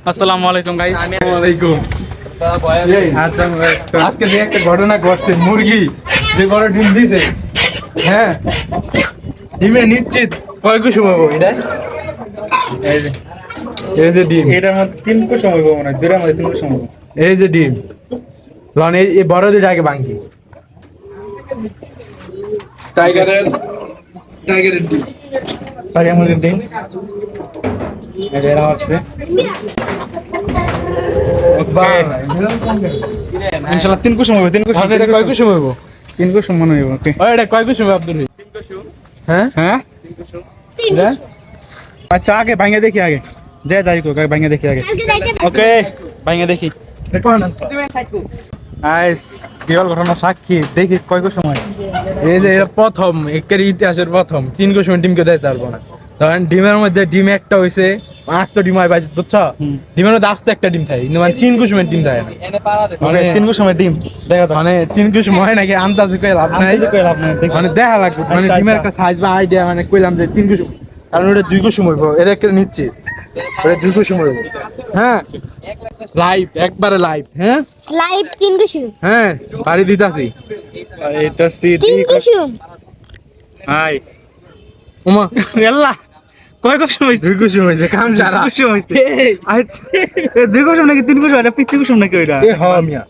আসসালামু আলাইকুম গাইস। আসসালামু আলাইকুম। আচ্ছা আজকে যে একটা ঘটনা ঘটছে, মুরগি যে বড় ডিম দিছে, হ্যাঁ ডিমে নিশ্চিত কয় কুসুম হবো এটা? এই যে ডিম, এটার মধ্যে 3 কুসুম হইব মনে হয়, দুইটার মধ্যে 3 কুসুম হইব। এই যে ডিম লন, এই বড় দুইটা আগে ভাঙ্গি। টাইগারের ডিম, তাই আমাদের দিন এটা হচ্ছে ইনশাআল্লাহ 3 কুসুম হইব। 3 কুসুম এটা কয় কুসুম হবো? 3 কুসুম মনে হইব। ওকে ওই এটা কয় কুসুম আব্দুল? হ্যাঁ হ্যাঁ এটা? আচ্ছা আগে ভাঙে দেখি, আগে যাই কো ভাঙে দেখি আগে। ওকে ভাঙে দেখি। আইস বিরল ঘটনা সাক্ষী, দেখি কয় কুসুম হয়। এই যে এটা প্রথম একের ইতিহাসের প্রথম 3 কুসুম ডিমকে দিতে পারবো না। ধরেন ডিমের মধ্যে ডিম একটা হইছে, 5 তো ডিম হয় বাজি, বুঝছো? ডিমের মধ্যে আস্ত একটা ডিম থাকে, কিন্তু মানে 3 কুসুমের ডিম থাকে না। মানে 3 কুসুমের ডিম দেখা যায়, মানে 3 কুসুম হয় নাকি আন্দাজে কই লাভ নাই, আন্দাজে কই লাভ নাই, দেখি। মানে দেখা লাগবে, মানে আচ্ছা, ডিমের আচ্ছা। একটা সাইজ বা আইডিয়া, মানে কইলাম যে 3 কুসুম, কারণ ওটা 2 কুসুম হইব, এটা একটা নিশ্চিত ওটা 2 কুসুম হইব। হ্যাঁ লাইভ, একবারে লাইভ। হ্যাঁ লাইভ 3 কুসুম। হ্যাঁ বাড়ি দিতাছি। এটা 3 কুসুম। হাই ওমা আল্লাহ, কয় কুসুম হইছে? 2 কুসুম হইছে, কাম সারা। 2 কুসুম হইছে। আচ্ছা 2 কুসুম নাকি 3 কুসুম? এটা পিচ্চি কুসুম নাকি ওইটা? এ হ মিয়া,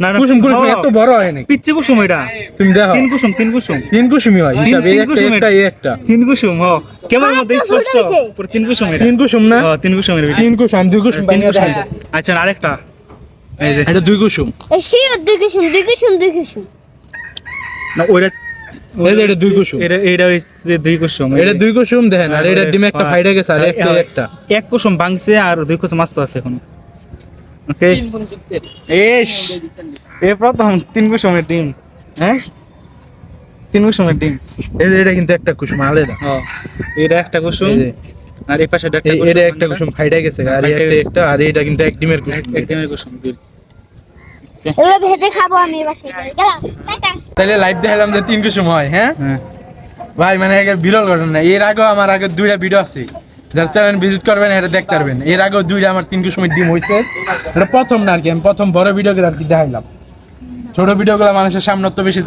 না না কুসুম কুসুম এত বড় হয় নাকি? পিচ্চি কুসুম ওইটা। তুমি দেখো 3 কুসুম 3 কুসুম 3 কুসুমই হয় হিসাবে, এই 3 একটা কুসুমের। একটা এই একটা 3 কুসুম হ কেমন মধ্যে তো স্পষ্ট ছোট হইছে। পুরো 3 কুসুম এটা। 3 কুসুম না? 3 কুসুমের ভিতরে 3 কুসুম 2 কুসুম 3 কুসুম। আচ্ছা আর আরেকটা এই যে এটা 2 কুসুম। এই শিও 2 কুসুম 2 কুসুম 2 কুসুম। না ওইটা এই যে এটা 2 কুসুম, এটা হইছে 2 কুসুম। এটা 2 কুসুম দেখেন, আর এটা ডিমে একটা ফাইটা গেছে, আর একটা একটা এক কুসুম ভাঙছে আর 2 কুসুম আস্ত আছে এখন। ওকে এস এ প্রথম 3 কুসুমের ডিম। হ্যাঁ 3 কুসুমের ডিম। এই যে এটা কিন্তু একটা কুসুম আলাদা। হ্যাঁ এটা একটা কুসুম এই যে আর এই পাশে একটা কুসুম। এটা একটা কুসুম ফাইটা গেছে, আর ফাইটা একটা গেছে। একটা, আর এটা কিন্তু এক ডিমের কুসুম। একদমই কুসুম দুই। এগুলো ভেজে খাবো আমি বাসায় গিয়ে। গেলাম টাটা। তাহলে লাইভ দেখালাম যে 3 কুসুম হয়। হ্যাঁ হ্যাঁ ভাই, মানে একটা বিরল ঘটনা। এর আগেও আমার আগে 2টা ভিডিও আছে, যার চ্যানেল ভিজিট করবেন এটা দেখতে পারবেন। এর আগেও 2টা আমার 3 কুসুমের ডিম হইছে। এটা প্রথম না আর কি, আমি প্রথম বড় ভিডিও আর কি দেখাইলাম। ছোট ভিডিওগুলো মানুষের সামনে তো বেশি